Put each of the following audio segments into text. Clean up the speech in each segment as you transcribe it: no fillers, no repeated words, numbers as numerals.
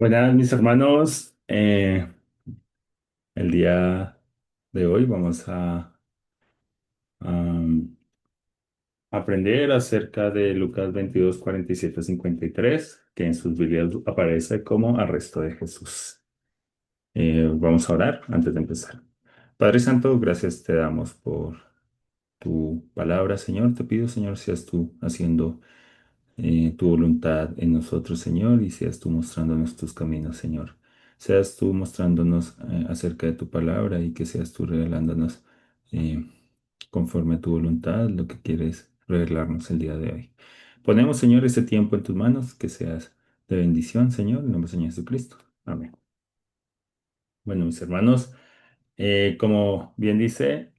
Buenas, mis hermanos. El día de hoy vamos a aprender acerca de Lucas 22, 47, 53, que en sus Biblias aparece como arresto de Jesús. Vamos a orar antes de empezar. Padre Santo, gracias te damos por tu palabra, Señor. Te pido, Señor, seas tú haciendo tu voluntad en nosotros, Señor, y seas tú mostrándonos tus caminos, Señor. Seas tú mostrándonos acerca de tu palabra y que seas tú revelándonos eh, conforme a tu voluntad lo que quieres revelarnos el día de hoy. Ponemos, Señor, este tiempo en tus manos, que seas de bendición, Señor, en nombre del Señor Jesucristo. Amén. Bueno, mis hermanos, como bien dice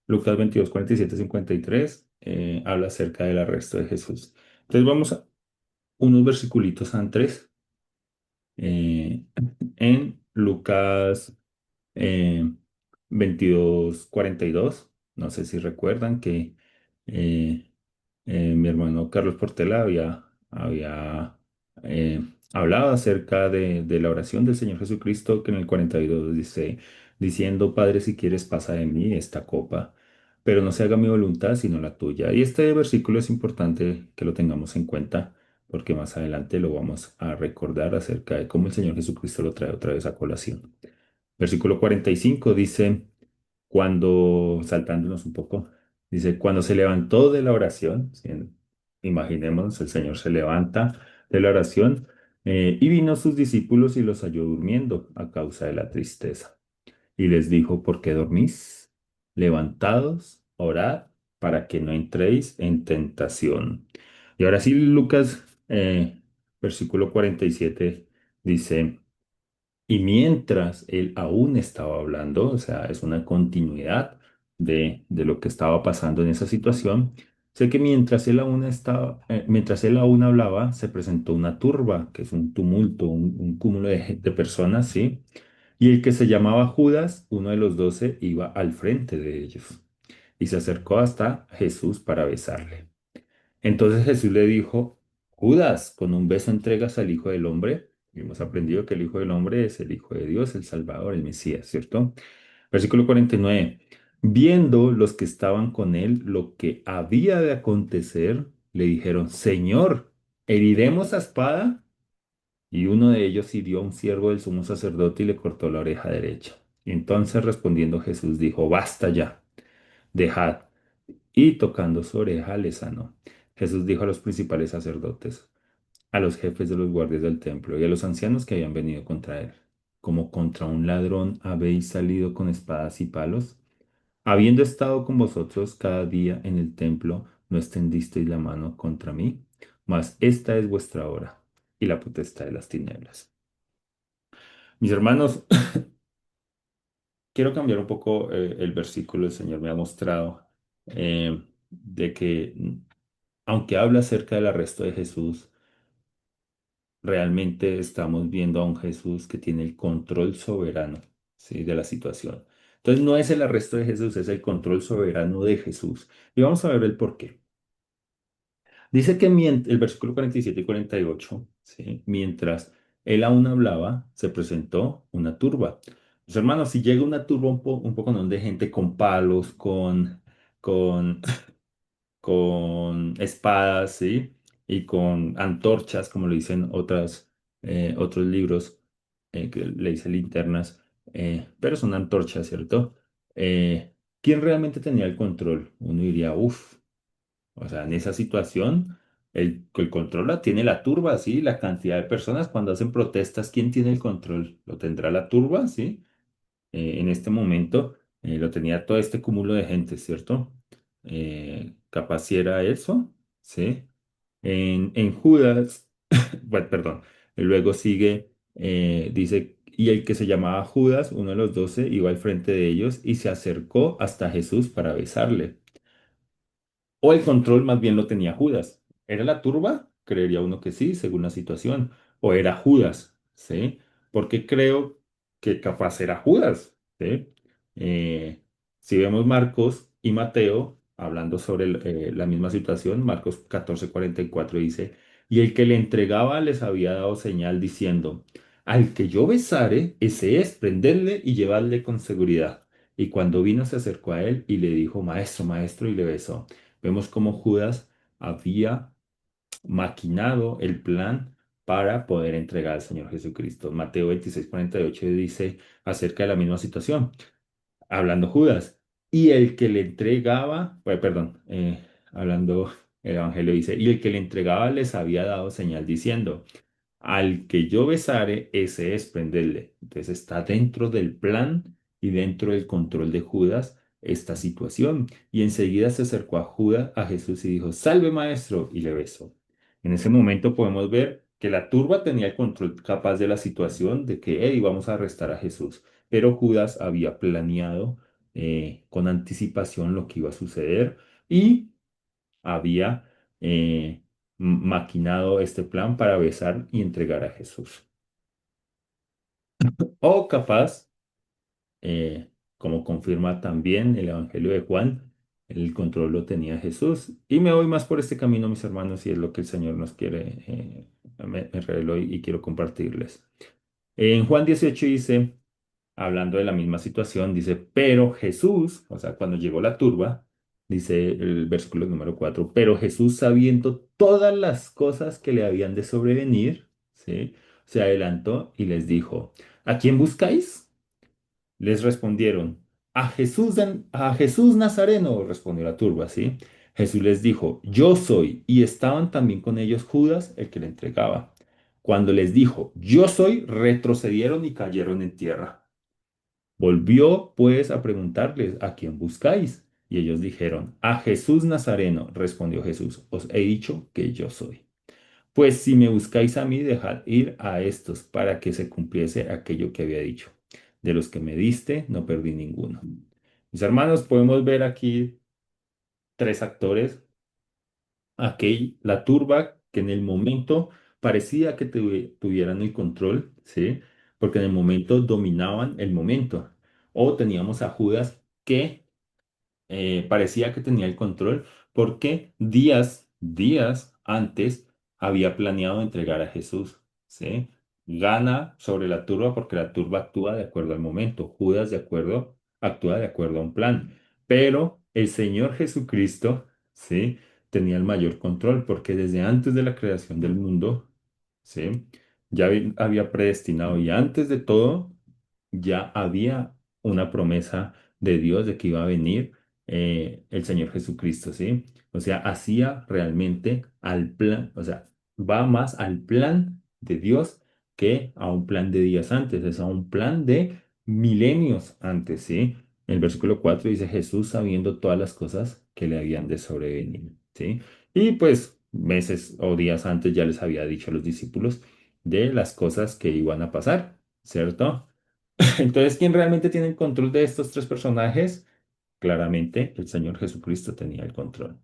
Lucas 22, 47, 53, habla acerca del arresto de Jesús. Entonces vamos a unos versiculitos antes eh, en Lucas eh, 22, 42. No sé si recuerdan que eh, mi hermano Carlos Portela había hablado acerca de la oración del Señor Jesucristo, que en el 42 dice, diciendo, Padre, si quieres, pasa de mí esta copa, pero no se haga mi voluntad, sino la tuya. Y este versículo es importante que lo tengamos en cuenta, porque más adelante lo vamos a recordar acerca de cómo el Señor Jesucristo lo trae otra vez a colación. Versículo 45 dice, cuando, saltándonos un poco, dice, cuando se levantó de la oración, ¿sí? Imaginemos, el Señor se levanta de la oración y vino a sus discípulos y los halló durmiendo a causa de la tristeza. Y les dijo, ¿por qué dormís? Levantados, orad para que no entréis en tentación. Y ahora sí, Lucas, versículo 47 dice, y mientras él aún estaba hablando, o sea, es una continuidad de lo que estaba pasando en esa situación, sé que mientras él aún hablaba, se presentó una turba, que es un tumulto, un cúmulo de personas, ¿sí? Y el que se llamaba Judas, uno de los 12, iba al frente de ellos y se acercó hasta Jesús para besarle. Entonces Jesús le dijo, Judas, ¿con un beso entregas al Hijo del Hombre? Y hemos aprendido que el Hijo del Hombre es el Hijo de Dios, el Salvador, el Mesías, ¿cierto? Versículo 49. Viendo los que estaban con él lo que había de acontecer, le dijeron, Señor, ¿heriremos a espada? Y uno de ellos hirió a un siervo del sumo sacerdote y le cortó la oreja derecha. Y entonces respondiendo Jesús dijo, basta ya, dejad y tocando su oreja le sanó. Jesús dijo a los principales sacerdotes, a los jefes de los guardias del templo y a los ancianos que habían venido contra él, como contra un ladrón habéis salido con espadas y palos, habiendo estado con vosotros cada día en el templo, no extendisteis la mano contra mí, mas esta es vuestra hora y la potestad de las tinieblas. Mis hermanos, quiero cambiar un poco el versículo. El Señor me ha mostrado de que aunque habla acerca del arresto de Jesús, realmente estamos viendo a un Jesús que tiene el control soberano, ¿sí? De la situación. Entonces no es el arresto de Jesús, es el control soberano de Jesús. Y vamos a ver el por qué. Dice que el versículo 47 y 48, ¿sí? Mientras él aún hablaba, se presentó una turba. Pues, hermanos, si llega una turba un poco ¿no? de gente con palos, con con espadas, ¿sí? Y con antorchas, como le dicen otros libros que le dicen linternas, pero son antorchas, ¿cierto? ¿Quién realmente tenía el control? Uno diría, uff, o sea, en esa situación, el control la tiene la turba, ¿sí? La cantidad de personas cuando hacen protestas, ¿quién tiene el control? ¿Lo tendrá la turba, ¿sí? En este momento lo tenía todo este cúmulo de gente, ¿cierto? Capaz si era eso, ¿sí? En Judas, bueno, perdón, luego sigue, dice, y el que se llamaba Judas, uno de los 12, iba al frente de ellos y se acercó hasta Jesús para besarle. O el control más bien lo tenía Judas. ¿Era la turba? Creería uno que sí, según la situación. O era Judas, ¿sí? Porque creo que capaz era Judas, ¿sí? Eh, si vemos Marcos y Mateo hablando sobre la misma situación, Marcos 14:44 dice, Y el que le entregaba les había dado señal diciendo, al que yo besare, ese es, prenderle y llevarle con seguridad. Y cuando vino se acercó a él y le dijo, maestro, maestro, y le besó. Vemos cómo Judas había maquinado el plan para poder entregar al Señor Jesucristo. Mateo 26:48 dice acerca de la misma situación, hablando Judas. Y el que le entregaba, perdón, hablando el Evangelio dice, y el que le entregaba les había dado señal diciendo, al que yo besare, ese es prenderle. Entonces está dentro del plan y dentro del control de Judas esta situación. Y enseguida se acercó a Judas, a Jesús y dijo, salve maestro, y le besó. En ese momento podemos ver que la turba tenía el control capaz de la situación, de que, hey, vamos a arrestar a Jesús. Pero Judas había planeado con anticipación lo que iba a suceder y había maquinado este plan para besar y entregar a Jesús. O capaz, eh, como confirma también el Evangelio de Juan, el control lo tenía Jesús. Y me voy más por este camino, mis hermanos, y es lo que el Señor nos quiere, me reveló y quiero compartirles. En Juan 18 dice, hablando de la misma situación, dice, pero Jesús, o sea, cuando llegó la turba, dice el versículo número 4, pero Jesús sabiendo todas las cosas que le habían de sobrevenir, ¿sí? Se adelantó y les dijo, ¿a quién buscáis? Les respondieron, a Jesús Nazareno, respondió la turba, ¿sí? Jesús les dijo, yo soy, y estaban también con ellos Judas, el que le entregaba. Cuando les dijo, yo soy, retrocedieron y cayeron en tierra. Volvió pues a preguntarles, ¿a quién buscáis? Y ellos dijeron, a Jesús Nazareno, respondió Jesús, os he dicho que yo soy. Pues si me buscáis a mí, dejad ir a estos para que se cumpliese aquello que había dicho. De los que me diste, no perdí ninguno. Mis hermanos, podemos ver aquí tres actores. Aquí la turba que en el momento parecía que tuvieran el control, ¿sí? Porque en el momento dominaban el momento. O teníamos a Judas que parecía que tenía el control porque días antes había planeado entregar a Jesús, ¿sí? Gana sobre la turba porque la turba actúa de acuerdo al momento, Judas actúa de acuerdo a un plan, pero el Señor Jesucristo, ¿sí? Tenía el mayor control porque desde antes de la creación del mundo, ¿sí? Ya había predestinado y antes de todo ya había una promesa de Dios de que iba a venir el Señor Jesucristo, ¿sí? O sea, hacía realmente al plan, o sea, va más al plan de Dios que a un plan de días antes, es a un plan de milenios antes, ¿sí? El versículo 4 dice Jesús sabiendo todas las cosas que le habían de sobrevenir, ¿sí? Y pues meses o días antes ya les había dicho a los discípulos de las cosas que iban a pasar, ¿cierto? Entonces, ¿quién realmente tiene el control de estos tres personajes? Claramente, el Señor Jesucristo tenía el control.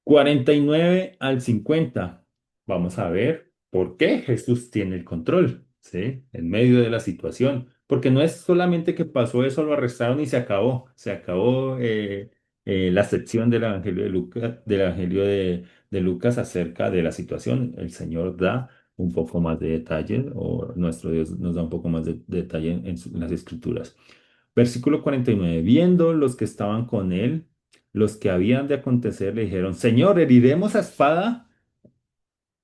49 al 50. Vamos a ver por qué Jesús tiene el control, ¿sí? En medio de la situación. Porque no es solamente que pasó eso, lo arrestaron y se acabó. Se acabó la sección del Evangelio de Lucas, de Lucas acerca de la situación. El Señor da un poco más de detalle, o nuestro Dios nos da un poco más de detalle en las Escrituras. Versículo 49. Viendo los que estaban con él, los que habían de acontecer le dijeron, Señor, ¿heriremos a espada?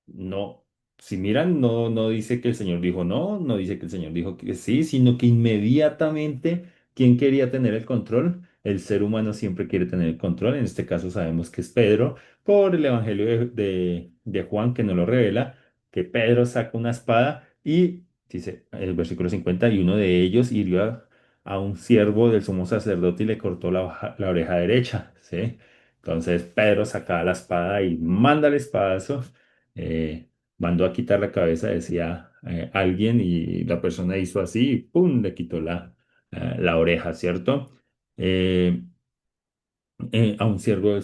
No, si miran, no dice que el Señor dijo no, no dice que el Señor dijo que sí, sino que inmediatamente, ¿quién quería tener el control? El ser humano siempre quiere tener el control. En este caso sabemos que es Pedro, por el Evangelio de Juan que nos lo revela, que Pedro saca una espada y dice el versículo 50, y uno de ellos hirió a un siervo del sumo sacerdote y le cortó la oreja derecha, ¿sí? Entonces Pedro sacaba la espada y manda el espadazo, mandó a quitar la cabeza, decía alguien, y la persona hizo así y ¡pum! Le quitó la oreja, ¿cierto? Eh, a un siervo del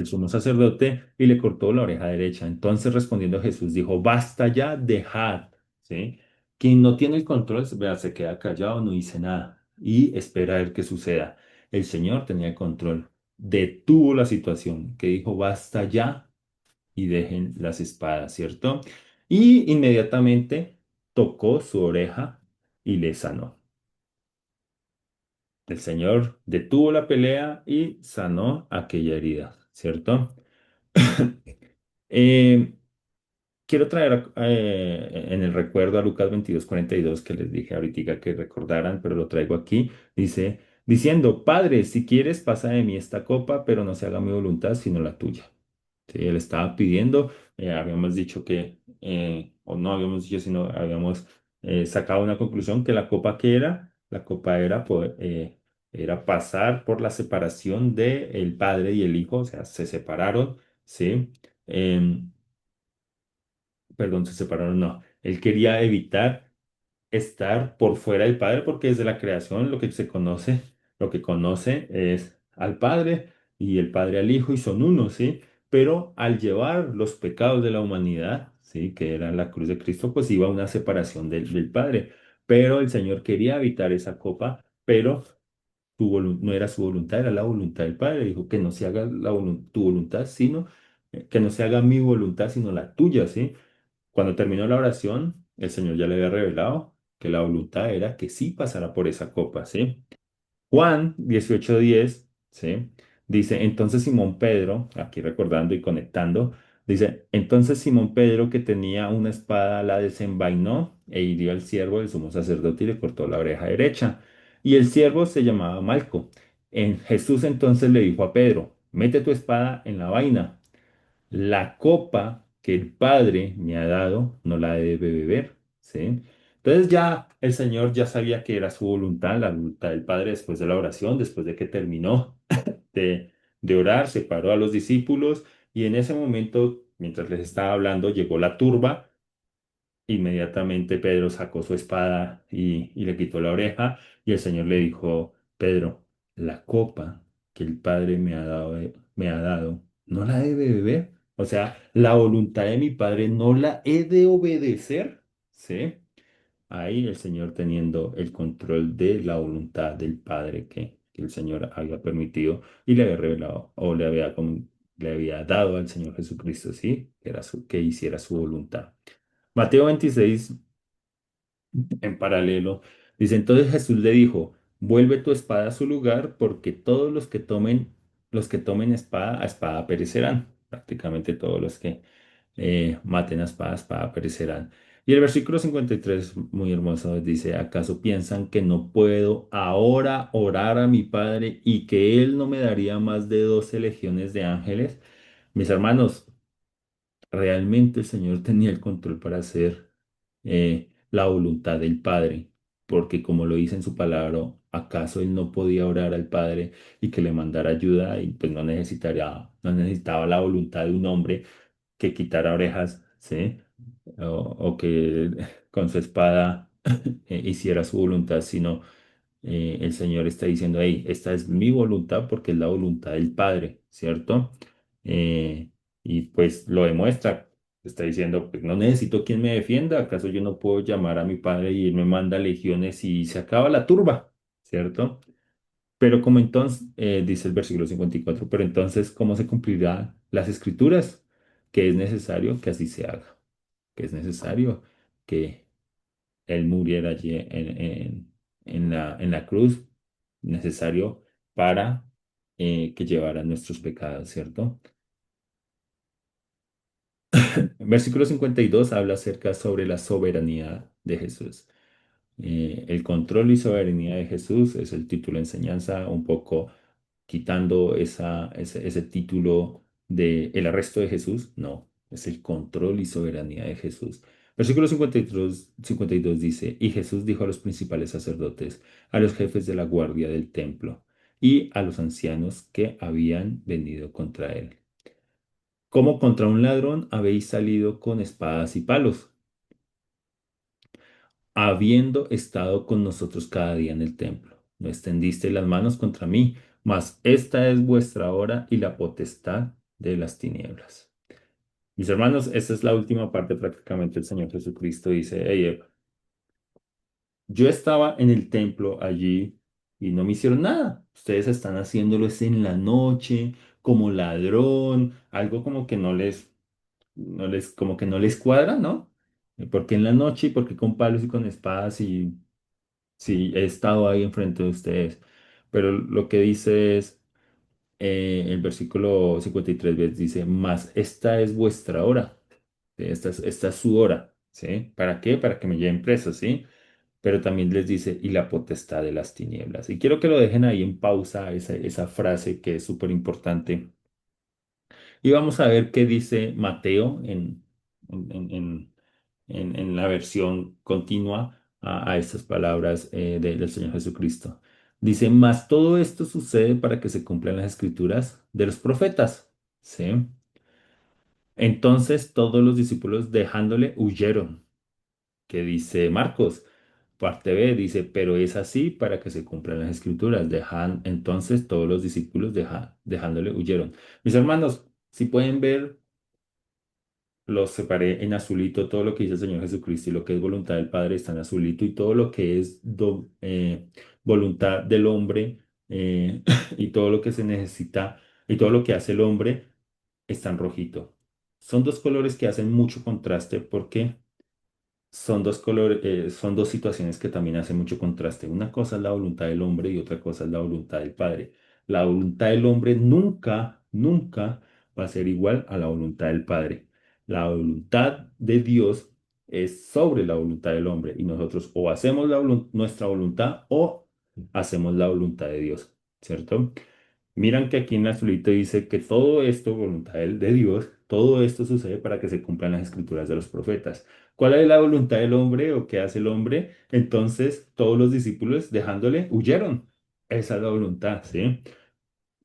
sumo sacerdote y le cortó la oreja derecha. Entonces respondiendo Jesús dijo, basta ya, dejad, ¿sí? Quien no tiene el control, vea, se queda callado, no dice nada y espera a ver qué suceda. El Señor tenía el control, detuvo la situación, que dijo, basta ya, y dejen las espadas, ¿cierto? Y inmediatamente tocó su oreja y le sanó. El Señor detuvo la pelea y sanó aquella herida, ¿cierto? Eh, Quiero traer en el recuerdo a Lucas 22:42 que les dije ahorita que recordaran, pero lo traigo aquí. Dice, diciendo, Padre, si quieres, pasa de mí esta copa, pero no se haga mi voluntad, sino la tuya. Sí, él estaba pidiendo, habíamos dicho que, o no habíamos dicho, sino habíamos sacado una conclusión que la copa que era, la copa era, era pasar por la separación del padre y el hijo, o sea, se separaron, ¿sí? Em, Perdón, se separaron, no. Él quería evitar estar por fuera del Padre porque desde la creación lo que se conoce, lo que conoce es al Padre y el Padre al Hijo y son uno, ¿sí? Pero al llevar los pecados de la humanidad, ¿sí? Que era la cruz de Cristo, pues iba a una separación del Padre. Pero el Señor quería evitar esa copa, pero no era su voluntad, era la voluntad del Padre. Dijo que no se haga tu voluntad, sino que no se haga mi voluntad, sino la tuya, ¿sí? Cuando terminó la oración, el Señor ya le había revelado que la voluntad era que sí pasara por esa copa, ¿sí? Juan 18:10, ¿sí? Dice, entonces Simón Pedro, aquí recordando y conectando, dice, entonces Simón Pedro que tenía una espada la desenvainó e hirió al siervo del sumo sacerdote y le cortó la oreja derecha. Y el siervo se llamaba Malco. Jesús entonces le dijo a Pedro, mete tu espada en la vaina. La copa que el Padre me ha dado no la debe beber, ¿sí? Entonces ya el Señor ya sabía que era su voluntad, la voluntad del Padre después de la oración, después de que terminó de orar, separó a los discípulos y en ese momento, mientras les estaba hablando, llegó la turba. Inmediatamente Pedro sacó su espada y le quitó la oreja y el Señor le dijo, Pedro, la copa que el Padre me ha dado, ¿no la debe beber? O sea, la voluntad de mi Padre no la he de obedecer, ¿sí? Ahí el Señor teniendo el control de la voluntad del Padre que el Señor había permitido y le había revelado o le había dado al Señor Jesucristo, ¿sí? Que hiciera su voluntad. Mateo 26 en paralelo, dice, entonces Jesús le dijo, vuelve tu espada a su lugar, porque todos los que tomen espada, a espada perecerán. Prácticamente todos los que maten a espada perecerán. Y el versículo 53 muy hermoso, dice, ¿acaso piensan que no puedo ahora orar a mi Padre y que Él no me daría más de 12 legiones de ángeles? Mis hermanos, realmente el Señor tenía el control para hacer la voluntad del Padre, porque como lo dice en su palabra, ¿acaso Él no podía orar al Padre y que le mandara ayuda y pues no necesitaba la voluntad de un hombre que quitara orejas, ¿sí? O que con su espada hiciera su voluntad, sino el Señor está diciendo, hey, esta es mi voluntad porque es la voluntad del Padre, ¿cierto? Eh, y pues lo demuestra. Está diciendo, pues no necesito quien me defienda, ¿acaso yo no puedo llamar a mi Padre y él me manda legiones y se acaba la turba, ¿cierto? Pero como entonces, dice el versículo 54, pero entonces, ¿cómo se cumplirán las escrituras? Que es necesario que así se haga, que es necesario que él muriera allí en la cruz, necesario para que llevara nuestros pecados, ¿cierto? Versículo 52 habla acerca sobre la soberanía de Jesús. El control y soberanía de Jesús es el título de enseñanza, un poco quitando ese título de el arresto de Jesús. No, es el control y soberanía de Jesús. Versículo 52 dice, y Jesús dijo a los principales sacerdotes, a los jefes de la guardia del templo y a los ancianos que habían venido contra él. Como contra un ladrón habéis salido con espadas y palos, habiendo estado con nosotros cada día en el templo. No extendisteis las manos contra mí, mas esta es vuestra hora y la potestad de las tinieblas. Mis hermanos, esta es la última parte prácticamente. El Señor Jesucristo dice, hey, yo estaba en el templo allí y no me hicieron nada. Ustedes están haciéndolo es en la noche, como ladrón, algo como que no les. como que no les cuadra, ¿no? ¿Por qué en la noche y por qué con palos y con espadas y si he estado ahí enfrente de ustedes? Pero lo que dice es, el versículo 53 dice, mas esta es vuestra hora, ¿sí? Esta es su hora, ¿sí? ¿Para qué? Para que me lleven preso, ¿sí? Pero también les dice, y la potestad de las tinieblas. Y quiero que lo dejen ahí en pausa, esa frase que es súper importante. Y vamos a ver qué dice Mateo en, en- en- en la versión continua a estas palabras del Señor Jesucristo. Dice, mas todo esto sucede para que se cumplan las escrituras de los profetas. ¿Sí? Entonces todos los discípulos dejándole huyeron. Que dice Marcos, parte B, dice, pero es así para que se cumplan las escrituras. Entonces todos los discípulos dejándole huyeron. Mis hermanos, si pueden ver, los separé en azulito, todo lo que dice el Señor Jesucristo y lo que es voluntad del Padre está en azulito y todo lo que es voluntad del hombre y todo lo que se necesita y todo lo que hace el hombre está en rojito. Son dos colores que hacen mucho contraste porque son dos colores, son dos situaciones que también hacen mucho contraste. Una cosa es la voluntad del hombre y otra cosa es la voluntad del Padre. La voluntad del hombre nunca, nunca va a ser igual a la voluntad del Padre. La voluntad de Dios es sobre la voluntad del hombre y nosotros o hacemos nuestra voluntad o hacemos la voluntad de Dios, ¿cierto? Miran que aquí en la azulito dice que todo esto, voluntad de Dios, todo esto sucede para que se cumplan las escrituras de los profetas. ¿Cuál es la voluntad del hombre o qué hace el hombre? Entonces todos los discípulos dejándole huyeron. Esa es la voluntad, ¿sí?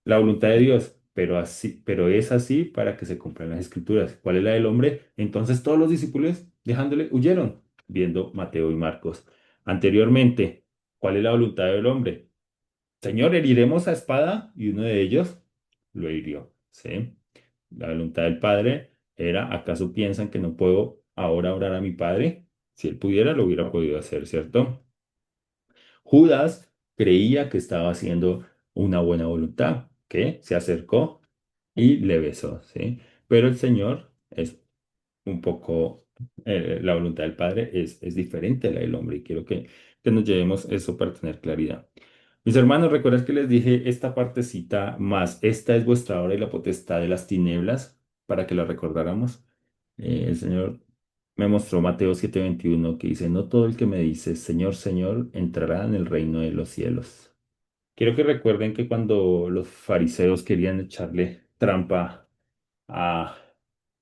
La voluntad de Dios, pero así, pero es así para que se cumplan las escrituras. ¿Cuál es la del hombre? Entonces todos los discípulos dejándole huyeron, viendo Mateo y Marcos. Anteriormente, ¿cuál es la voluntad del hombre? Señor, heriremos a espada y uno de ellos lo hirió. ¿Sí? La voluntad del Padre era, ¿acaso piensan que no puedo ahora orar a mi Padre? Si él pudiera, lo hubiera podido hacer, ¿cierto? Judas creía que estaba haciendo una buena voluntad, que se acercó y le besó, ¿sí? Pero el Señor es un poco, la voluntad del Padre es diferente a la del hombre y quiero que nos llevemos eso para tener claridad. Mis hermanos, ¿recuerdas que les dije esta partecita más? Esta es vuestra hora y la potestad de las tinieblas, para que la recordáramos. El Señor me mostró Mateo 7:21 que dice, no todo el que me dice, Señor, Señor, entrará en el reino de los cielos. Quiero que recuerden que cuando los fariseos querían echarle trampa a,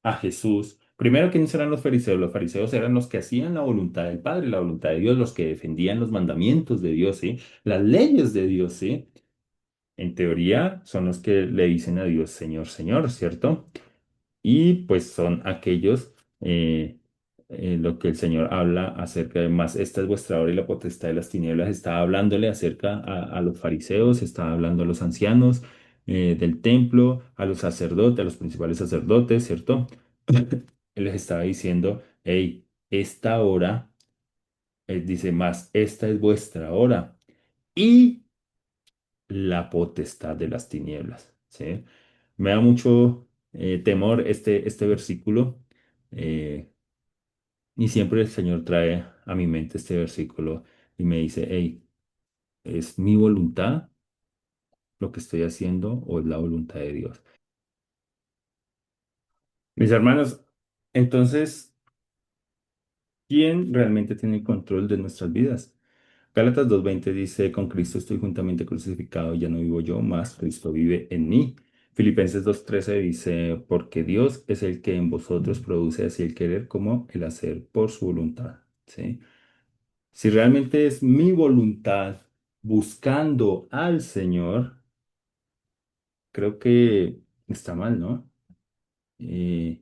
a Jesús, primero, ¿quiénes eran los fariseos? Los fariseos eran los que hacían la voluntad del Padre, la voluntad de Dios, los que defendían los mandamientos de Dios, ¿sí? Las leyes de Dios, ¿sí? En teoría son los que le dicen a Dios Señor, Señor, ¿cierto? Y pues son aquellos, lo que el Señor habla acerca de más, esta es vuestra hora y la potestad de las tinieblas, está hablándole acerca a los fariseos, está hablando a los ancianos del templo, a los sacerdotes, a los principales sacerdotes, ¿cierto? Él les estaba diciendo, hey, esta hora, él dice más, esta es vuestra hora. Y la potestad de las tinieblas. ¿Sí? Me da mucho temor este versículo y siempre el Señor trae a mi mente este versículo y me dice, hey, ¿es mi voluntad lo que estoy haciendo o es la voluntad de Dios? Mis hermanos, entonces, ¿quién realmente tiene el control de nuestras vidas? Gálatas 2:20 dice, con Cristo estoy juntamente crucificado, ya no vivo yo, más Cristo vive en mí. Filipenses 2:13 dice, porque Dios es el que en vosotros produce así el querer como el hacer por su voluntad. ¿Sí? Si realmente es mi voluntad buscando al Señor, creo que está mal, ¿no? Eh,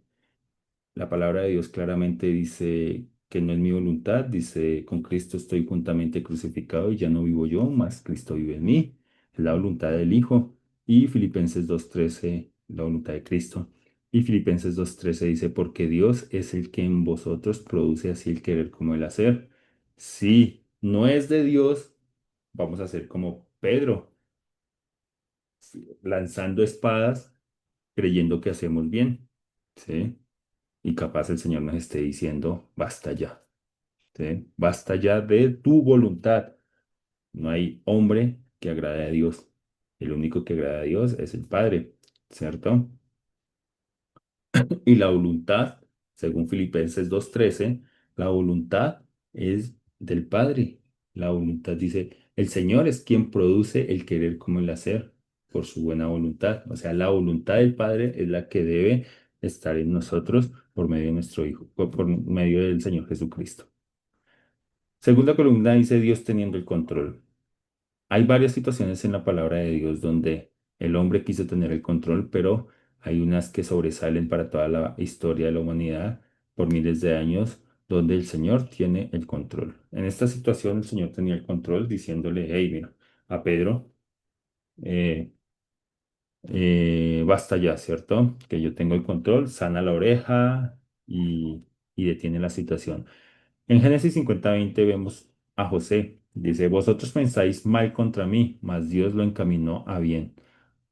La palabra de Dios claramente dice que no es mi voluntad, dice, con Cristo estoy juntamente crucificado y ya no vivo yo, mas Cristo vive en mí. Es la voluntad del Hijo. Y Filipenses 2:13, la voluntad de Cristo. Y Filipenses 2:13 dice, porque Dios es el que en vosotros produce así el querer como el hacer. Si no es de Dios, vamos a ser como Pedro, lanzando espadas, creyendo que hacemos bien. ¿Sí? y capaz el Señor nos esté diciendo, basta ya, ¿sí? Basta ya de tu voluntad. No hay hombre que agrade a Dios. El único que agrada a Dios es el Padre, ¿cierto? Y la voluntad, según Filipenses 2:13, la voluntad es del Padre. La voluntad dice, el Señor es quien produce el querer como el hacer por su buena voluntad. O sea, la voluntad del Padre es la que debe estar en nosotros por medio de nuestro Hijo, por medio del Señor Jesucristo. Segunda columna dice Dios teniendo el control. Hay varias situaciones en la palabra de Dios donde el hombre quiso tener el control, pero hay unas que sobresalen para toda la historia de la humanidad por miles de años, donde el Señor tiene el control. En esta situación el Señor tenía el control diciéndole, hey, mira, a Pedro, eh, basta ya, ¿cierto? Que yo tengo el control, sana la oreja y detiene la situación. En Génesis 50:20 vemos a José. Dice, vosotros pensáis mal contra mí, mas Dios lo encaminó a bien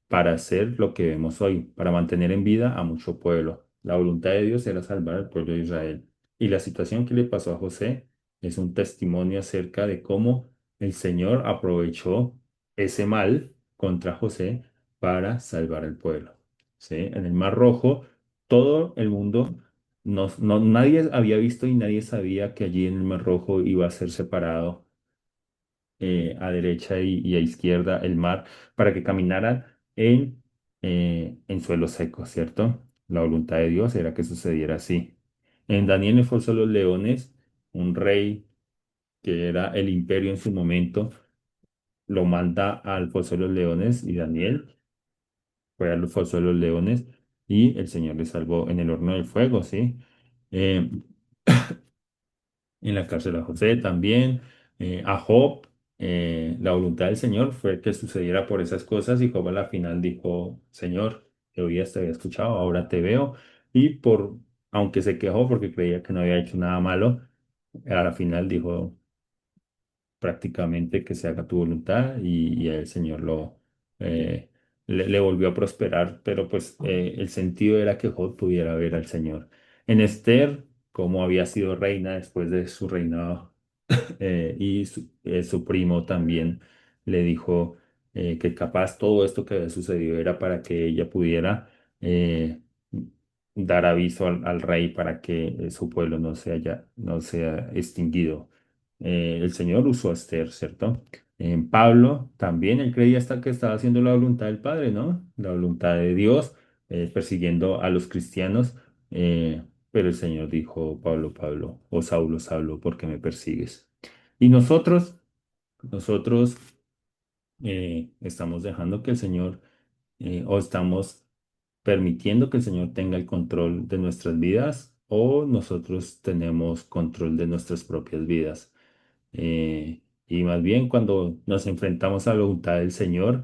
para hacer lo que vemos hoy, para mantener en vida a mucho pueblo. La voluntad de Dios era salvar al pueblo de Israel. Y la situación que le pasó a José es un testimonio acerca de cómo el Señor aprovechó ese mal contra José para salvar al pueblo. ¿Sí? En el Mar Rojo, todo el mundo, nadie había visto y nadie sabía que allí en el Mar Rojo iba a ser separado a derecha y a izquierda el mar para que caminaran en suelo seco, ¿cierto? La voluntad de Dios era que sucediera así. En Daniel le forzó los leones, un rey que era el imperio en su momento, lo manda al foso de los leones y Daniel fue al foso de los leones y el Señor le salvó en el horno del fuego, ¿sí? Eh, en la cárcel a José también, a Job. La voluntad del Señor fue que sucediera por esas cosas y Job a la final dijo, Señor, te oías, te había escuchado, ahora te veo. Y aunque se quejó porque creía que no había hecho nada malo, a la final dijo, prácticamente que se haga tu voluntad y el Señor eh, le volvió a prosperar, pero pues el sentido era que Job pudiera ver al Señor. En Esther, como había sido reina después de su reinado, su primo también le dijo que capaz todo esto que había sucedido era para que ella pudiera eh, dar aviso al rey para que su pueblo no sea extinguido. El Señor usó a Esther, ¿cierto? En Pablo también, él creía hasta que estaba haciendo la voluntad del Padre, ¿no? La voluntad de Dios, persiguiendo a los cristianos. Pero el Señor dijo, Pablo, Pablo, o Saulo, Saulo, ¿por qué me persigues? Y nosotros estamos dejando que el Señor, o estamos permitiendo que el Señor tenga el control de nuestras vidas, o nosotros tenemos control de nuestras propias vidas. Y más bien cuando nos enfrentamos a la voluntad del Señor,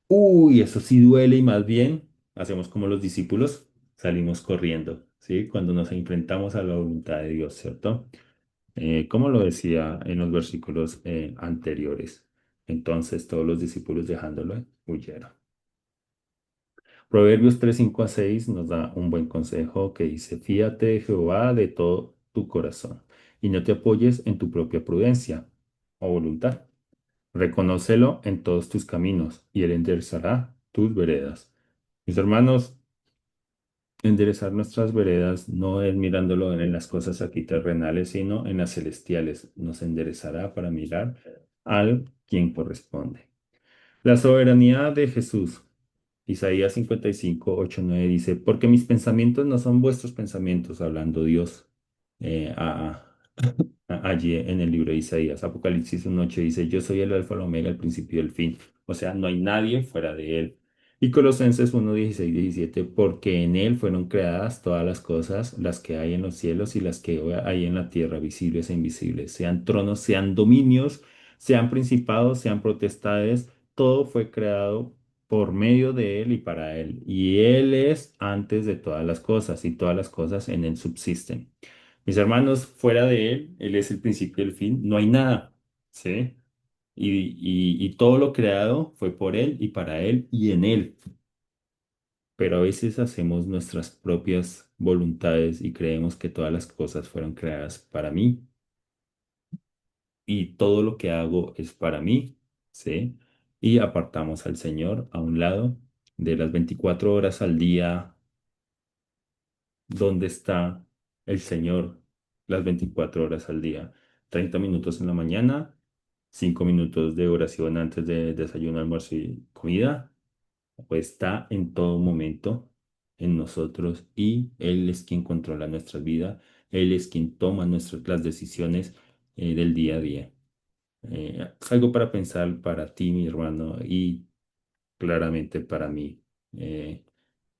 uy, eso sí duele y más bien hacemos como los discípulos, salimos corriendo, ¿sí? Cuando nos enfrentamos a la voluntad de Dios, ¿cierto? Como lo decía en los versículos anteriores. Entonces todos los discípulos dejándolo huyeron. Proverbios 3:5-6 nos da un buen consejo que dice, fíate de Jehová de todo tu corazón y no te apoyes en tu propia prudencia o voluntad. Reconócelo en todos tus caminos y él enderezará tus veredas. Mis hermanos, enderezar nuestras veredas no es mirándolo en las cosas aquí terrenales, sino en las celestiales. Nos enderezará para mirar al quien corresponde. La soberanía de Jesús. Isaías 55:8-9 dice, porque mis pensamientos no son vuestros pensamientos, hablando Dios allí en el libro de Isaías. Apocalipsis 1:8 dice, yo soy el alfa, el omega, el principio y el fin. O sea, no hay nadie fuera de él. Y Colosenses 1:16-17, porque en él fueron creadas todas las cosas, las que hay en los cielos y las que hay en la tierra, visibles e invisibles, sean tronos, sean dominios, sean principados, sean potestades, todo fue creado por medio de él y para él. Y él es antes de todas las cosas y todas las cosas en él subsisten. Mis hermanos, fuera de él es el principio y el fin, no hay nada, ¿sí? Y todo lo creado fue por él y para él y en él. pero a veces hacemos nuestras propias voluntades y creemos que todas las cosas fueron creadas para mí y todo lo que hago es para mí, ¿sí? Y apartamos al Señor a un lado de las 24 horas al día. ¿Dónde está el Señor las 24 horas al día? 30 minutos en la mañana, 5 minutos de oración antes de desayuno, almuerzo y comida. Pues está en todo momento en nosotros y Él es quien controla nuestra vida. Él es quien toma las decisiones del día a día. Es algo para pensar para ti, mi hermano, y claramente para mí.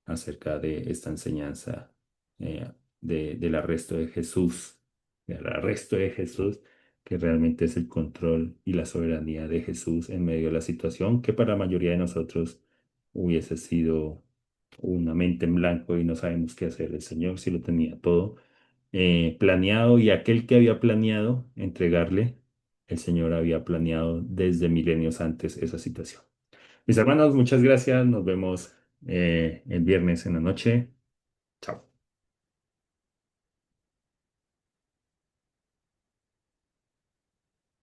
Acerca de esta enseñanza del arresto de Jesús, del arresto de Jesús, que realmente es el control y la soberanía de Jesús en medio de la situación, que para la mayoría de nosotros hubiese sido una mente en blanco y no sabemos qué hacer. El Señor sí lo tenía todo planeado y aquel que había planeado entregarle, el Señor había planeado desde milenios antes esa situación. Mis hermanos, muchas gracias. Nos vemos el viernes en la noche. Chao.